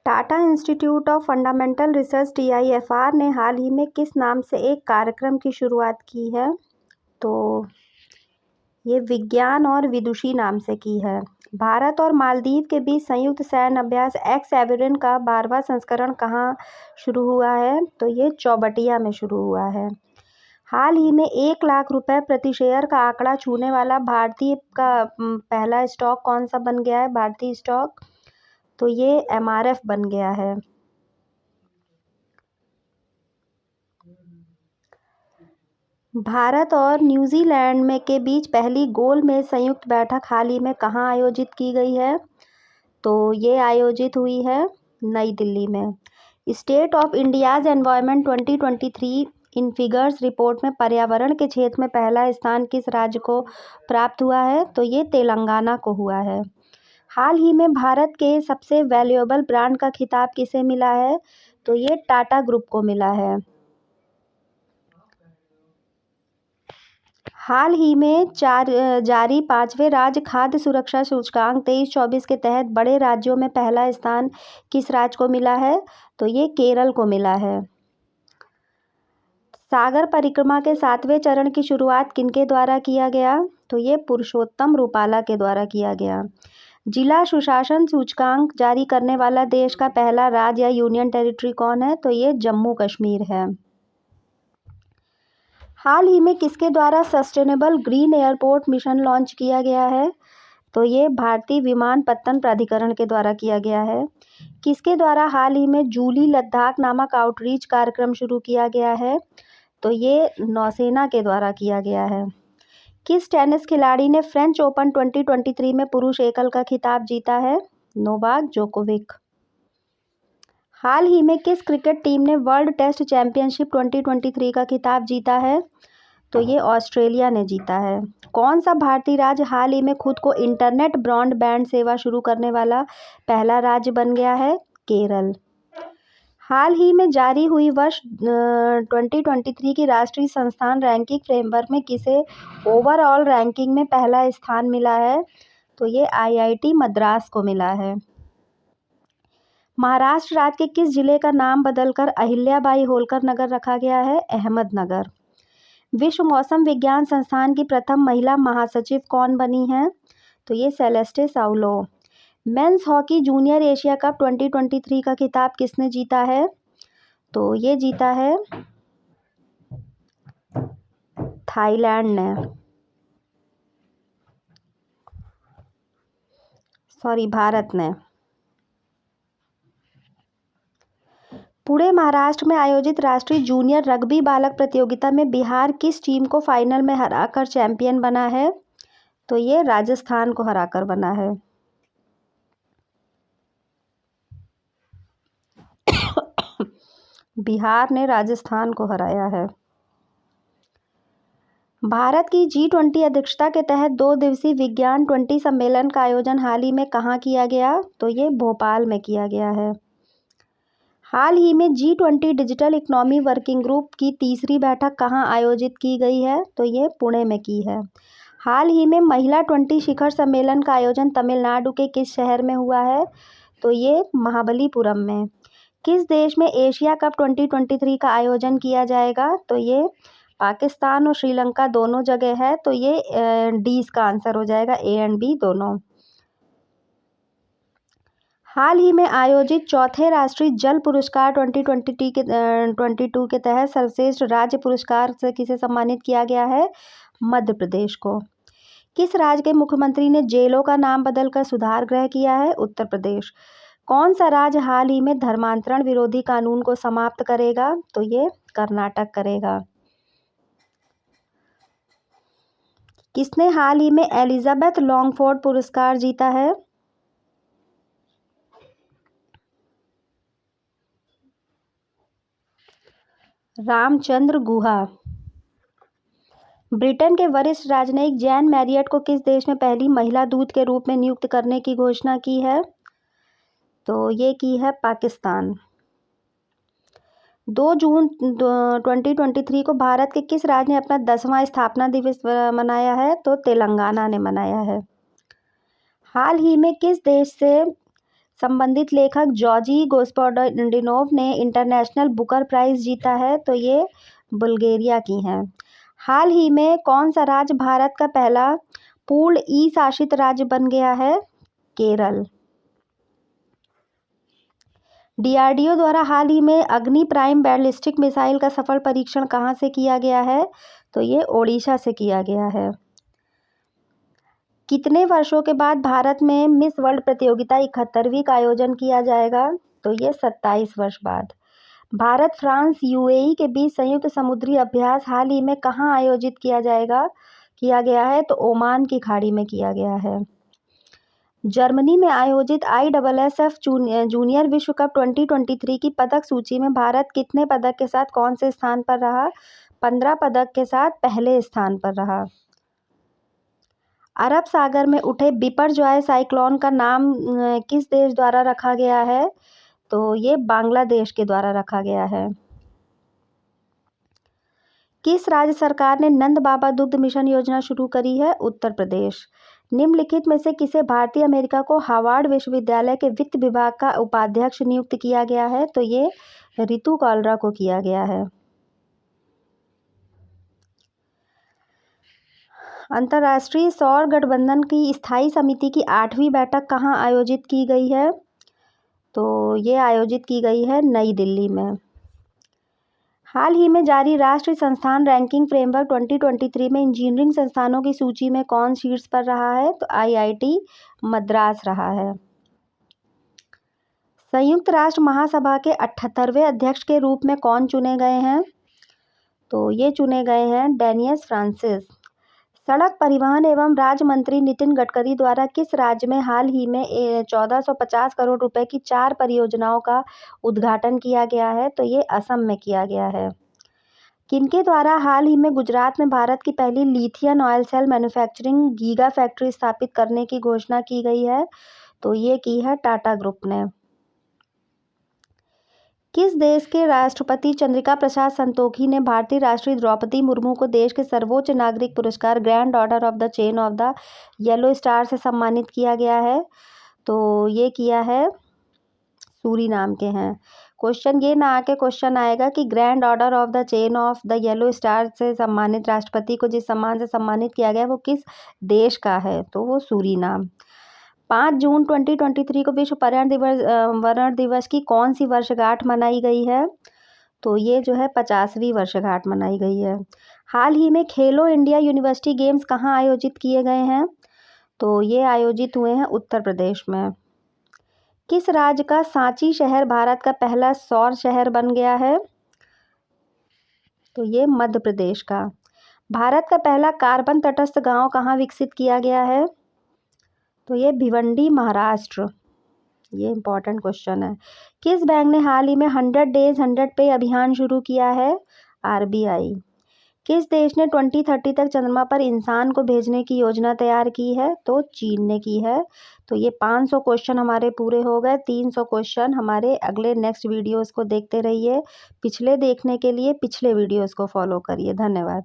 Tata institute of fundamental research TIFR ने हाल ही में किस नाम से एक कार्यक्रम की शुरुआत की है? तो ये विज्ञान और विदुषी नाम से की है। भारत और मालदीव के बीच संयुक्त सैन्य अभ्यास एक्स एविरन का 12वां संस्करण कहाँ शुरू हुआ है? तो ये चौबटिया में शुरू हुआ है। हाल ही में 1 लाख रुपए प्रति शेयर का आंकड़ा छूने वाला भारतीय का पहला स्टॉक कौन सा बन गया है? भारतीय स्टॉक, तो ये MRF बन गया है। भारत और न्यूजीलैंड में के बीच पहली गोलमेज संयुक्त बैठक हाल ही में कहाँ आयोजित की गई है? तो ये आयोजित हुई है नई दिल्ली में। State of India's environment 2023 in figures report में पर्यावरण के क्षेत्र में पहला स्थान किस राज्य को प्राप्त हुआ है? तो ये तेलंगाना को हुआ है। हाल ही में भारत के सबसे वैल्यूएबल ब्रांड का खिताब किसे मिला है? तो ये टाटा ग्रुप को मिला है। हाल ही में जारी 5वें राज्य खाद्य सुरक्षा सूचकांक 23-24 के तहत बड़े राज्यों में पहला स्थान किस राज्य को मिला है? तो ये केरल को मिला है। सागर परिक्रमा के 7वें चरण की शुरुआत किनके द्वारा किया गया? तो ये पुरुषोत्तम रूपाला के द्वारा किया गया। जिला सुशासन सूचकांक जारी करने वाला देश का पहला राज्य या यूनियन टेरिटरी कौन है? तो ये जम्मू कश्मीर है। हाल ही में किसके द्वारा sustainable green airport mission launch किया गया है? तो ये भारतीय विमानपत्तन प्राधिकरण के द्वारा किया गया है। किसके द्वारा हाल ही में जूली लद्दाख नामक आउटरीच कार्यक्रम शुरू किया गया है? तो ये नौसेना के द्वारा किया गया है। किस टेनिस खिलाड़ी ने फ्रेंच ओपन 2023 में पुरुष एकल का खिताब जीता है? Novak Djokovic. हाल ही में किस क्रिकेट टीम ने वर्ल्ड टेस्ट चैंपियनशिप 2023 का खिताब जीता है? तो ये ऑस्ट्रेलिया ने जीता है। कौन सा भारतीय राज्य हाल ही में खुद को इंटरनेट ब्रॉडबैंड सेवा शुरू करने वाला पहला राज्य बन गया है? केरल। हाल ही में जारी हुई वर्ष 2023 की राष्ट्रीय संस्थान रैंकिंग फ्रेमवर्क में किसे ओवरऑल रैंकिंग में पहला स्थान मिला है? तो ये IIT मद्रास को मिला है। महाराष्ट्र राज्य के किस जिले का नाम बदलकर अहिल्याबाई होलकर नगर रखा गया है? अहमदनगर। विश्व मौसम विज्ञान संस्थान की प्रथम महिला महासचिव कौन बनी है? तो ये Celeste Saulo. Men's hockey junior Asia cup 2023 का खिताब किसने जीता है? तो ये जीता है थाईलैंड ने, भारत ने। पुणे महाराष्ट्र में आयोजित राष्ट्रीय जूनियर रग्बी बालक प्रतियोगिता में बिहार किस टीम को फाइनल में हराकर चैंपियन बना है? तो ये राजस्थान को हराकर बना है। बिहार ने राजस्थान को हराया है। भारत की G20 अध्यक्षता के तहत 2 दिवसीय विज्ञान 20 सम्मेलन का आयोजन हाल ही में कहाँ किया गया? तो ये भोपाल में किया गया है। हाल ही में G20 digital economy working group की तीसरी बैठक कहाँ आयोजित की गई है? तो ये पुणे में की है। हाल ही में महिला 20 शिखर सम्मेलन का आयोजन तमिलनाडु के किस शहर में हुआ है? तो ये महाबलीपुरम में। किस देश में एशिया कप 2023 का आयोजन किया जाएगा? तो ये पाकिस्तान और श्रीलंका दोनों जगह है। तो ये डी इसका आंसर हो जाएगा, A और B दोनों। हाल ही में आयोजित चौथे राष्ट्रीय जल पुरस्कार 2022 के तहत सर्वश्रेष्ठ राज्य पुरस्कार से किसे सम्मानित किया गया है? मध्य प्रदेश को। किस राज्य के मुख्यमंत्री ने जेलों का नाम बदलकर सुधार गृह किया है? उत्तर प्रदेश। कौन सा राज्य हाल ही में धर्मांतरण विरोधी कानून को समाप्त करेगा? तो ये कर्नाटक करेगा। किसने हाल ही में एलिजाबेथ लॉन्गफोर्ड पुरस्कार जीता है? रामचंद्र गुहा। ब्रिटेन के वरिष्ठ राजनयिक जैन मैरियट को किस देश में पहली महिला दूत के रूप में नियुक्त करने की घोषणा की है? तो ये की है पाकिस्तान। 2 जून 2023 को भारत के किस राज्य ने अपना 10वां स्थापना दिवस मनाया है? तो तेलंगाना ने मनाया है। हाल ही में किस देश से संबंधित लेखक जॉर्जी गोस्पोडिनोव ने इंटरनेशनल बुकर प्राइज जीता है, तो ये बुल्गारिया की हैं। हाल ही में कौन सा राज्य भारत का पहला पूर्ण ई शासित राज्य बन गया है? केरल। डीआरडीओ द्वारा हाल ही में अग्नि प्राइम बैलिस्टिक मिसाइल का सफल परीक्षण कहाँ से किया गया है? तो ये ओडिशा से किया गया है। कितने वर्षों के बाद भारत में मिस वर्ल्ड प्रतियोगिता 71वीं का आयोजन किया जाएगा? तो ये 27 वर्ष बाद। भारत, फ्रांस, यूएई के बीच संयुक्त समुद्री अभ्यास हाल ही में कहाँ आयोजित किया गया है? तो ओमान की खाड़ी में किया गया है। जर्मनी में आयोजित ISSF जूनियर विश्व कप 2023 की पदक सूची में भारत कितने पदक के साथ कौन से स्थान पर रहा? 15 पदक के साथ पहले स्थान पर रहा। अरब सागर में उठे बिपरजॉय साइक्लोन का नाम किस देश द्वारा रखा गया है? तो ये बांग्लादेश के द्वारा रखा गया है। किस राज्य सरकार ने नंद बाबा दुग्ध मिशन योजना शुरू करी है? उत्तर प्रदेश। निम्नलिखित में से किसे भारतीय अमेरिका को हार्वर्ड विश्वविद्यालय के वित्त विभाग का उपाध्यक्ष नियुक्त किया गया है? तो ये रितु कालरा को किया गया है। अंतर्राष्ट्रीय सौर गठबंधन की स्थायी समिति की 8वीं बैठक कहाँ आयोजित की गई है? तो ये आयोजित की गई है नई दिल्ली में। हाल ही में जारी राष्ट्रीय संस्थान रैंकिंग फ्रेमवर्क 2023 में इंजीनियरिंग संस्थानों की सूची में कौन शीर्ष पर रहा है? तो IIT मद्रास रहा है। संयुक्त राष्ट्र महासभा के 78वें अध्यक्ष के रूप में कौन चुने गए हैं? तो ये चुने गए हैं डेनियस फ्रांसिस। सड़क परिवहन एवं राज्य मंत्री नितिन गडकरी द्वारा किस राज्य में हाल ही में 1450 करोड़ रुपए की 4 परियोजनाओं का उद्घाटन किया गया है? तो ये असम में किया गया है। किनके द्वारा हाल ही में गुजरात में भारत की पहली lithium ion cell manufacturing giga factory स्थापित करने की घोषणा की गई है? तो ये की है टाटा ग्रुप ने। किस देश के राष्ट्रपति चंद्रिका प्रसाद संतोखी ने भारतीय राष्ट्रीय द्रौपदी मुर्मू को देश के सर्वोच्च नागरिक पुरस्कार grand order of the chain of the yellow star से सम्मानित किया गया है? तो ये किया है सूरीनाम के हैं। क्वेश्चन ये ना आके क्वेश्चन आएगा कि grand order of the chain of the yellow star से सम्मानित राष्ट्रपति को जिस सम्मान से सम्मानित किया गया वो किस देश का है? तो वो सूरीनाम। 5 जून 2023 को विश्व पर्यावरण दिवस की कौन सी वर्षगांठ मनाई गई है? तो ये जो है 50वीं वर्षगांठ मनाई गई है। हाल ही में खेलो इंडिया यूनिवर्सिटी गेम्स कहाँ आयोजित किए गए हैं? तो ये आयोजित हुए हैं उत्तर प्रदेश में। किस राज्य का सांची शहर भारत का पहला सौर शहर बन गया है? तो ये मध्य प्रदेश का। भारत का पहला कार्बन तटस्थ गांव कहाँ विकसित किया गया है? तो ये भिवंडी, महाराष्ट्र। ये इंपॉर्टेंट क्वेश्चन है। किस बैंक ने हाल ही में 100 डेज 100 पे अभियान शुरू किया है? RBI। किस देश ने 2030 तक चंद्रमा पर इंसान को भेजने की योजना तैयार की है? तो चीन ने की है। तो ये 500 क्वेश्चन हमारे पूरे हो गए। 300 क्वेश्चन हमारे अगले नेक्स्ट वीडियोस को देखते रहिए। पिछले देखने के लिए पिछले वीडियोस को फॉलो करिए। धन्यवाद।